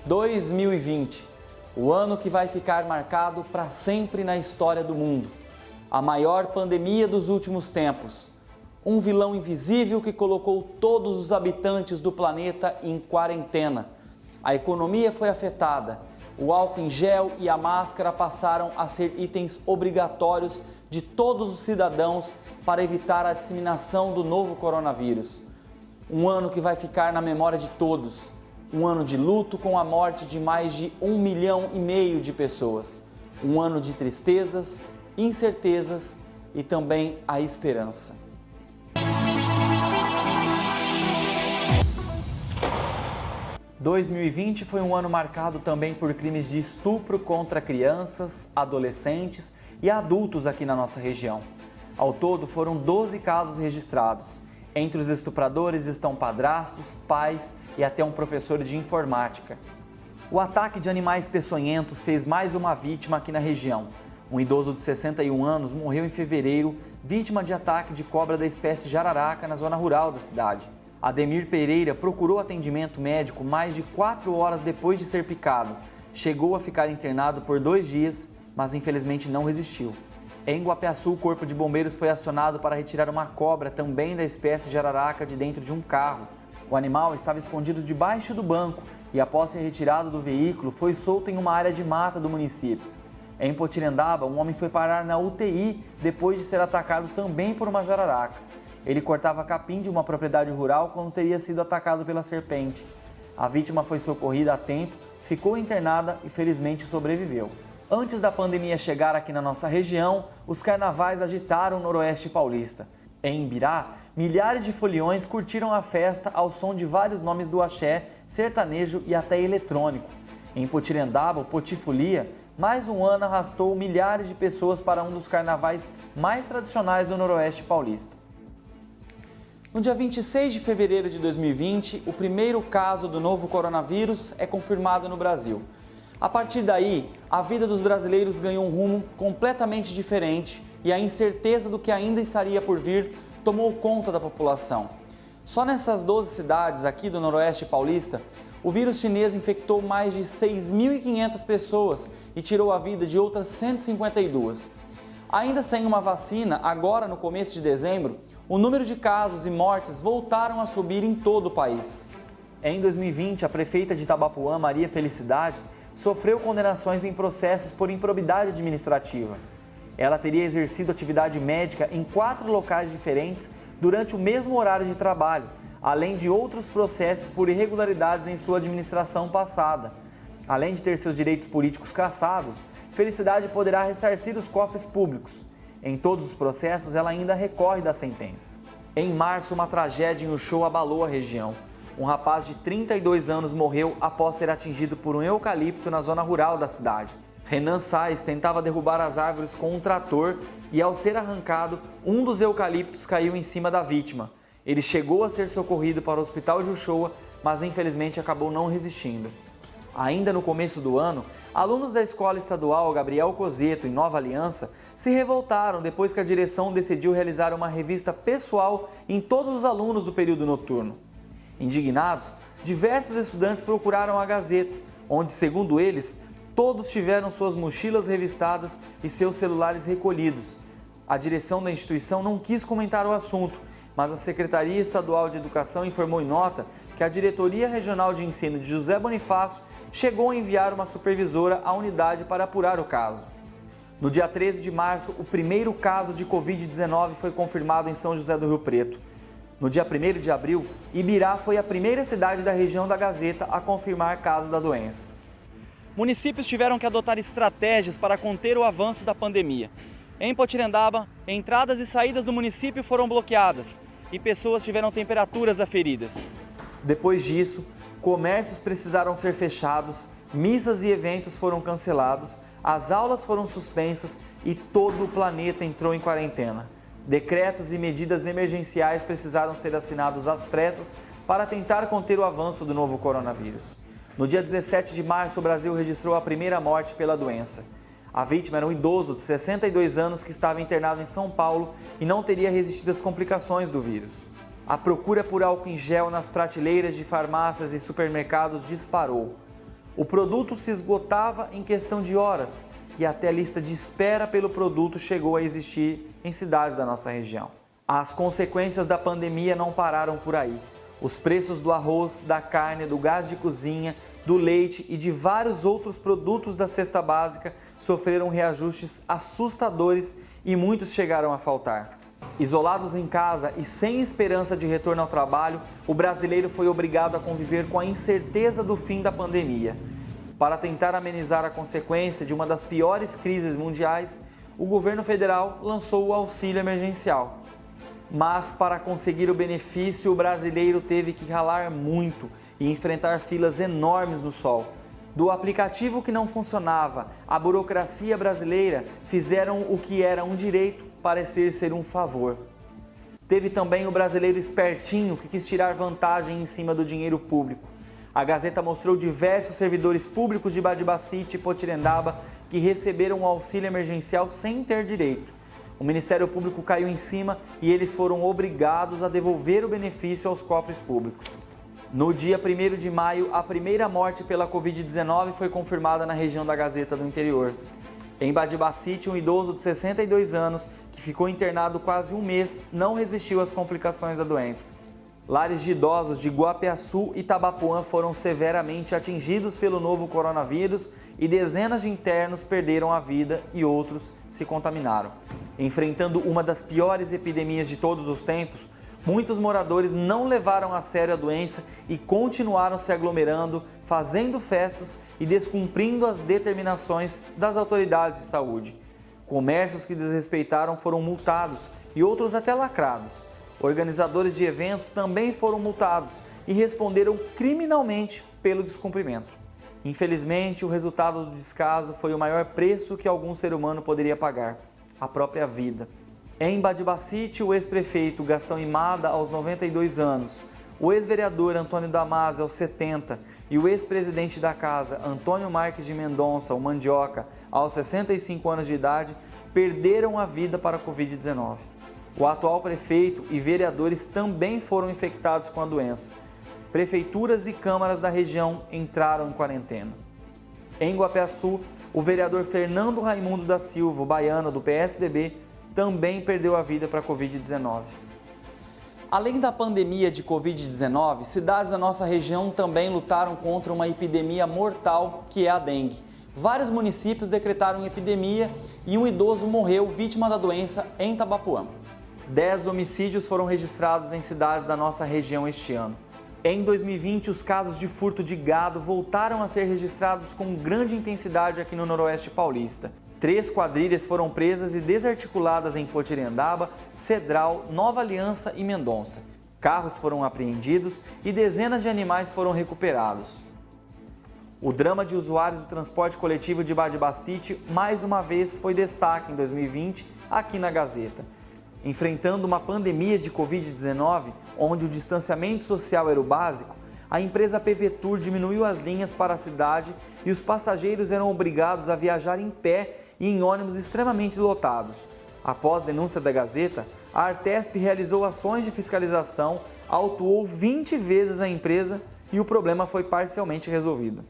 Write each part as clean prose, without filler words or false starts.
2020, o ano que vai ficar marcado para sempre na história do mundo. A maior pandemia dos últimos tempos. Um vilão invisível que colocou todos os habitantes do planeta em quarentena. A economia foi afetada. O álcool em gel e a máscara passaram a ser itens obrigatórios de todos os cidadãos para evitar a disseminação do novo coronavírus. Um ano que vai ficar na memória de todos. Um ano de luto com a morte de mais de 1,5 milhão de pessoas. Um ano de tristezas, incertezas e também a esperança. – 2020 foi um ano marcado também por crimes de estupro contra crianças, adolescentes e adultos aqui na nossa região. Ao todo, foram 12 casos registrados. Entre os estupradores estão padrastos, pais e até um professor de informática. O ataque de animais peçonhentos fez mais uma vítima aqui na região. Um idoso de 61 anos morreu em fevereiro, vítima de ataque de cobra da espécie jararaca na zona rural da cidade. Ademir Pereira procurou atendimento médico mais de 4 horas depois de ser picado. Chegou a ficar internado por 2 dias, mas infelizmente não resistiu. Em Guapiaçu, o Corpo de Bombeiros foi acionado para retirar uma cobra também da espécie jararaca de dentro de um carro. O animal estava escondido debaixo do banco e, após ser retirado do veículo, foi solto em uma área de mata do município. Em Potirendaba, um homem foi parar na UTI depois de ser atacado também por uma jararaca. Ele cortava capim de uma propriedade rural quando teria sido atacado pela serpente. A vítima foi socorrida a tempo, ficou internada e felizmente sobreviveu. Antes da pandemia chegar aqui na nossa região, os carnavais agitaram o Noroeste paulista. Em Imbirá, milhares de foliões curtiram a festa ao som de vários nomes do axé, sertanejo e até eletrônico. Em Potirendaba, o Potifolia, mais um ano arrastou milhares de pessoas para um dos carnavais mais tradicionais do Noroeste paulista. No dia 26 de fevereiro de 2020, o primeiro caso do novo coronavírus é confirmado no Brasil. A partir daí, a vida dos brasileiros ganhou um rumo completamente diferente e a incerteza do que ainda estaria por vir tomou conta da população. Só nessas 12 cidades aqui do Noroeste paulista, o vírus chinês infectou mais de 6.500 pessoas e tirou a vida de outras 152. Ainda sem uma vacina, agora no começo de dezembro, o número de casos e mortes voltaram a subir em todo o país. Em 2020, a prefeita de Itabapuã, Maria Felicidade, sofreu condenações em processos por improbidade administrativa. Ela teria exercido atividade médica em 4 locais diferentes durante o mesmo horário de trabalho, além de outros processos por irregularidades em sua administração passada. Além de ter seus direitos políticos cassados, Felicidade poderá ressarcir os cofres públicos. Em todos os processos, ela ainda recorre das sentenças. Em março, uma tragédia em Uchoa abalou a região. Um rapaz de 32 anos morreu após ser atingido por um eucalipto na zona rural da cidade. Renan Sais tentava derrubar as árvores com um trator e, ao ser arrancado, um dos eucaliptos caiu em cima da vítima. Ele chegou a ser socorrido para o hospital de Uchoa, mas infelizmente acabou não resistindo. Ainda no começo do ano, alunos da Escola Estadual Gabriel Cozeto, em Nova Aliança, se revoltaram depois que a direção decidiu realizar uma revista pessoal em todos os alunos do período noturno. Indignados, diversos estudantes procuraram a Gazeta, onde, segundo eles, todos tiveram suas mochilas revistadas e seus celulares recolhidos. A direção da instituição não quis comentar o assunto, mas a Secretaria Estadual de Educação informou em nota que a Diretoria Regional de Ensino de José Bonifácio chegou a enviar uma supervisora à unidade para apurar o caso. No dia 13 de março, o primeiro caso de Covid-19 foi confirmado em São José do Rio Preto. No dia 1º de abril, Ibirá foi a primeira cidade da região da Gazeta a confirmar caso da doença. Municípios tiveram que adotar estratégias para conter o avanço da pandemia. Em Potirendaba, entradas e saídas do município foram bloqueadas e pessoas tiveram temperaturas aferidas. Depois disso, comércios precisaram ser fechados, missas e eventos foram cancelados, as aulas foram suspensas e todo o planeta entrou em quarentena. Decretos e medidas emergenciais precisaram ser assinados às pressas para tentar conter o avanço do novo coronavírus. No dia 17 de março, o Brasil registrou a primeira morte pela doença. A vítima era um idoso de 62 anos que estava internado em São Paulo e não teria resistido às complicações do vírus. A procura por álcool em gel nas prateleiras de farmácias e supermercados disparou. O produto se esgotava em questão de horas e até a lista de espera pelo produto chegou a existir em cidades da nossa região. As consequências da pandemia não pararam por aí. Os preços do arroz, da carne, do gás de cozinha, do leite e de vários outros produtos da cesta básica sofreram reajustes assustadores e muitos chegaram a faltar. Isolados em casa e sem esperança de retorno ao trabalho, o brasileiro foi obrigado a conviver com a incerteza do fim da pandemia. Para tentar amenizar a consequência de uma das piores crises mundiais, o governo federal lançou o auxílio emergencial. Mas para conseguir o benefício, o brasileiro teve que ralar muito e enfrentar filas enormes no sol. Do aplicativo que não funcionava, a burocracia brasileira fizeram o que era um direito parecer ser um favor. Teve também o brasileiro espertinho que quis tirar vantagem em cima do dinheiro público. A Gazeta mostrou diversos servidores públicos de Badibacite e Potirendaba que receberam o auxílio emergencial sem ter direito. O Ministério Público caiu em cima e eles foram obrigados a devolver o benefício aos cofres públicos. No dia 1º de maio, a primeira morte pela Covid-19 foi confirmada na região da Gazeta do Interior. Em Badibacite, um idoso de 62 anos, que ficou internado quase um mês, não resistiu às complicações da doença. Lares de idosos de Guapiaçu e Tabapuã foram severamente atingidos pelo novo coronavírus e dezenas de internos perderam a vida e outros se contaminaram. Enfrentando uma das piores epidemias de todos os tempos, muitos moradores não levaram a sério a doença e continuaram se aglomerando, fazendo festas e descumprindo as determinações das autoridades de saúde. Comércios que desrespeitaram foram multados e outros até lacrados. Organizadores de eventos também foram multados e responderam criminalmente pelo descumprimento. Infelizmente, o resultado do descaso foi o maior preço que algum ser humano poderia pagar: a própria vida. Em Badibacite, o ex-prefeito Gastão Imada, aos 92 anos, o ex-vereador Antônio Damasio, aos 70, e o ex-presidente da casa, Antônio Marques de Mendonça, o Mandioca, aos 65 anos de idade, perderam a vida para a Covid-19. O atual prefeito e vereadores também foram infectados com a doença. Prefeituras e câmaras da região entraram em quarentena. Em Guapiaçu, o vereador Fernando Raimundo da Silva, o baiano do PSDB, também perdeu a vida para a Covid-19. Além da pandemia de Covid-19, cidades da nossa região também lutaram contra uma epidemia mortal que é a dengue. Vários municípios decretaram epidemia e um idoso morreu vítima da doença em Tabapuã. 10 homicídios foram registrados em cidades da nossa região este ano. Em 2020, os casos de furto de gado voltaram a ser registrados com grande intensidade aqui no Noroeste Paulista. 3 quadrilhas foram presas e desarticuladas em Potirendaba, Cedral, Nova Aliança e Mendonça. Carros foram apreendidos e dezenas de animais foram recuperados. O drama de usuários do transporte coletivo de Badibacite mais uma vez foi destaque em 2020 aqui na Gazeta. Enfrentando uma pandemia de Covid-19, onde o distanciamento social era o básico, a empresa PV Tour diminuiu as linhas para a cidade e os passageiros eram obrigados a viajar em pé e em ônibus extremamente lotados. Após denúncia da Gazeta, a Artesp realizou ações de fiscalização, autuou 20 vezes a empresa e o problema foi parcialmente resolvido.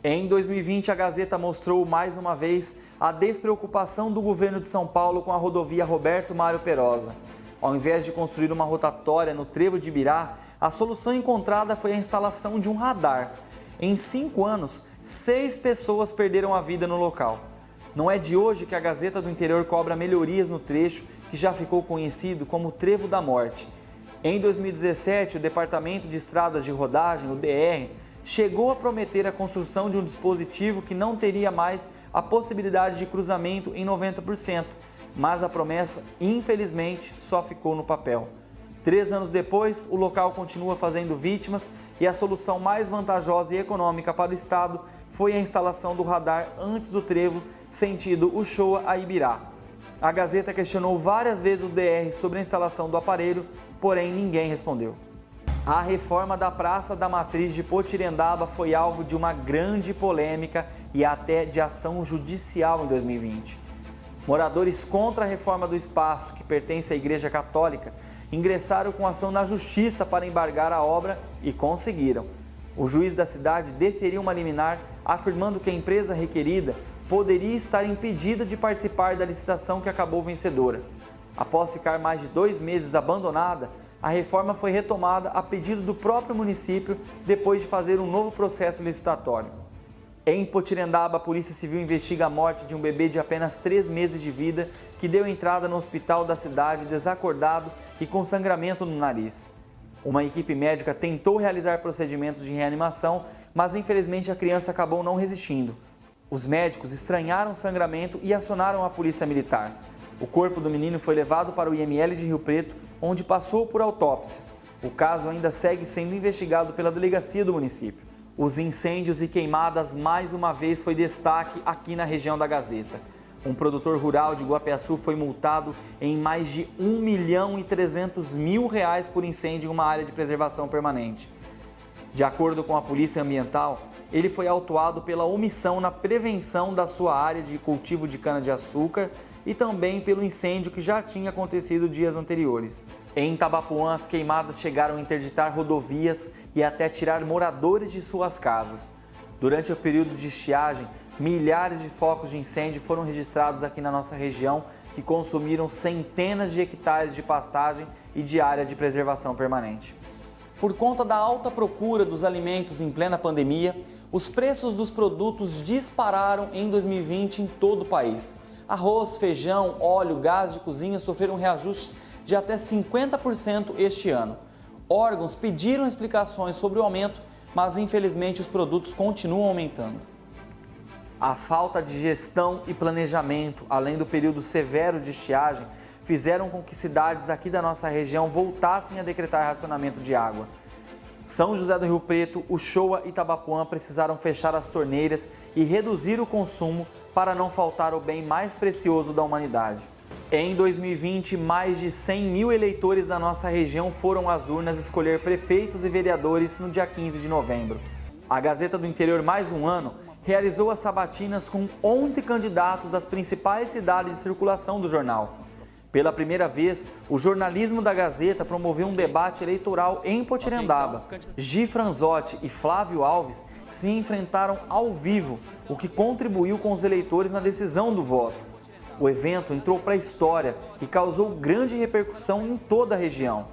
Em 2020, a Gazeta mostrou mais uma vez a despreocupação do governo de São Paulo com a rodovia Roberto Mário Perosa. Ao invés de construir uma rotatória no trevo de Ibirá, a solução encontrada foi a instalação de um radar. Em 5 anos, 6 pessoas perderam a vida no local. Não é de hoje que a Gazeta do Interior cobra melhorias no trecho que já ficou conhecido como Trevo da Morte. Em 2017, o Departamento de Estradas de Rodagem, o DR, chegou a prometer a construção de um dispositivo que não teria mais a possibilidade de cruzamento em 90%, mas a promessa, infelizmente, só ficou no papel. 3 anos depois, o local continua fazendo vítimas e a solução mais vantajosa e econômica para o Estado foi a instalação do radar antes do trevo, sentido Uchoa a Ibirá. A Gazeta questionou várias vezes o DR sobre a instalação do aparelho, porém ninguém respondeu. A reforma da Praça da Matriz de Potirendaba foi alvo de uma grande polêmica e até de ação judicial em 2020. Moradores contra a reforma do espaço, que pertence à Igreja Católica, ingressaram com ação na Justiça para embargar a obra e conseguiram. O juiz da cidade deferiu uma liminar afirmando que a empresa requerida poderia estar impedida de participar da licitação que acabou vencedora. Após ficar mais de 2 meses abandonada, a reforma foi retomada a pedido do próprio município depois de fazer um novo processo licitatório. Em Potirendaba, a Polícia Civil investiga a morte de um bebê de apenas 3 meses de vida que deu entrada no hospital da cidade desacordado e com sangramento no nariz. Uma equipe médica tentou realizar procedimentos de reanimação, mas infelizmente a criança acabou não resistindo. Os médicos estranharam o sangramento e acionaram a polícia militar. O corpo do menino foi levado para o IML de Rio Preto, onde passou por autópsia. O caso ainda segue sendo investigado pela delegacia do município. Os incêndios e queimadas mais uma vez foi destaque aqui na região da Gazeta. Um produtor rural de Guapiaçu foi multado em mais de R$1.300.000 por incêndio em uma área de preservação permanente. De acordo com a Polícia Ambiental, ele foi autuado pela omissão na prevenção da sua área de cultivo de cana-de-açúcar e também pelo incêndio que já tinha acontecido dias anteriores. Em Tabapuã, as queimadas chegaram a interditar rodovias e até tirar moradores de suas casas. Durante o período de estiagem, milhares de focos de incêndio foram registrados aqui na nossa região, que consumiram centenas de hectares de pastagem e de área de preservação permanente. Por conta da alta procura dos alimentos em plena pandemia, os preços dos produtos dispararam em 2020 em todo o país. Arroz, feijão, óleo, gás de cozinha sofreram reajustes de até 50% este ano. Órgãos pediram explicações sobre o aumento, mas infelizmente os produtos continuam aumentando. A falta de gestão e planejamento, além do período severo de estiagem, fizeram com que cidades aqui da nossa região voltassem a decretar racionamento de água. São José do Rio Preto, Uchoa e Tabapuã precisaram fechar as torneiras e reduzir o consumo para não faltar o bem mais precioso da humanidade. Em 2020, mais de 100.000 eleitores da nossa região foram às urnas escolher prefeitos e vereadores no dia 15 de novembro. A Gazeta do Interior Mais um Ano realizou as sabatinas com 11 candidatos das principais cidades de circulação do jornal. Pela primeira vez, o jornalismo da Gazeta promoveu um debate eleitoral em Potirendaba. Gi Franzotti e Flávio Alves se enfrentaram ao vivo, o que contribuiu com os eleitores na decisão do voto. O evento entrou para a história e causou grande repercussão em toda a região.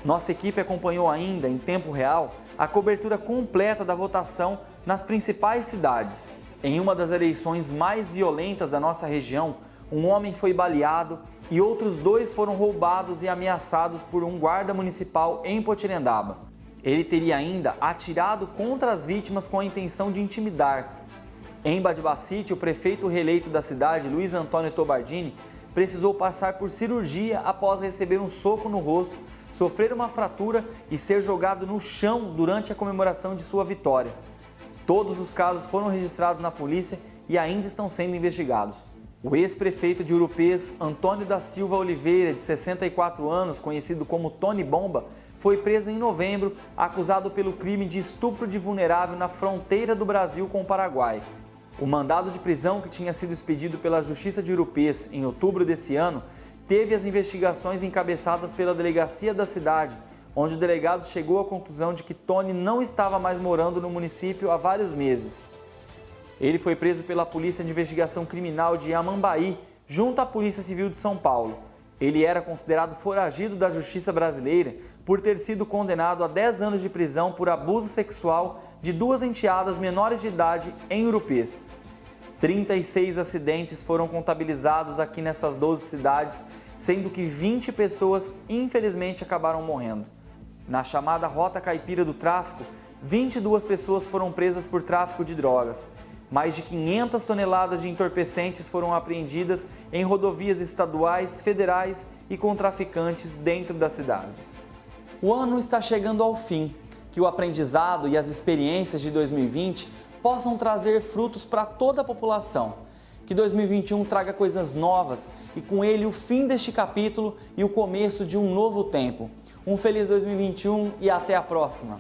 Nossa equipe acompanhou ainda, em tempo real, a cobertura completa da votação nas principais cidades. Em uma das eleições mais violentas da nossa região, um homem foi baleado e outros 2 foram roubados e ameaçados por um guarda municipal em Potirendaba. Ele teria ainda atirado contra as vítimas com a intenção de intimidar. Em Badibacite, o prefeito reeleito da cidade, Luiz Antônio Tobardini, precisou passar por cirurgia após receber um soco no rosto, sofrer uma fratura e ser jogado no chão durante a comemoração de sua vitória. Todos os casos foram registrados na polícia e ainda estão sendo investigados. O ex-prefeito de Urupês, Antônio da Silva Oliveira, de 64 anos, conhecido como Tony Bomba, foi preso em novembro, acusado pelo crime de estupro de vulnerável na fronteira do Brasil com o Paraguai. O mandado de prisão, que tinha sido expedido pela Justiça de Urupês em outubro desse ano, teve as investigações encabeçadas pela delegacia da cidade, onde o delegado chegou à conclusão de que Tony não estava mais morando no município há vários meses. Ele foi preso pela Polícia de Investigação Criminal de Amambaí, junto à Polícia Civil de São Paulo. Ele era considerado foragido da Justiça brasileira por ter sido condenado a 10 anos de prisão por abuso sexual de 2 enteadas menores de idade em Urupês. 36 acidentes foram contabilizados aqui nessas 12 cidades, sendo que 20 pessoas infelizmente acabaram morrendo. Na chamada Rota Caipira do Tráfico, 22 pessoas foram presas por tráfico de drogas. Mais de 500 toneladas de entorpecentes foram apreendidas em rodovias estaduais, federais e com traficantes dentro das cidades. O ano está chegando ao fim. Que o aprendizado e as experiências de 2020 possam trazer frutos para toda a população. Que 2021 traga coisas novas e com ele o fim deste capítulo e o começo de um novo tempo. Um feliz 2021 e até a próxima!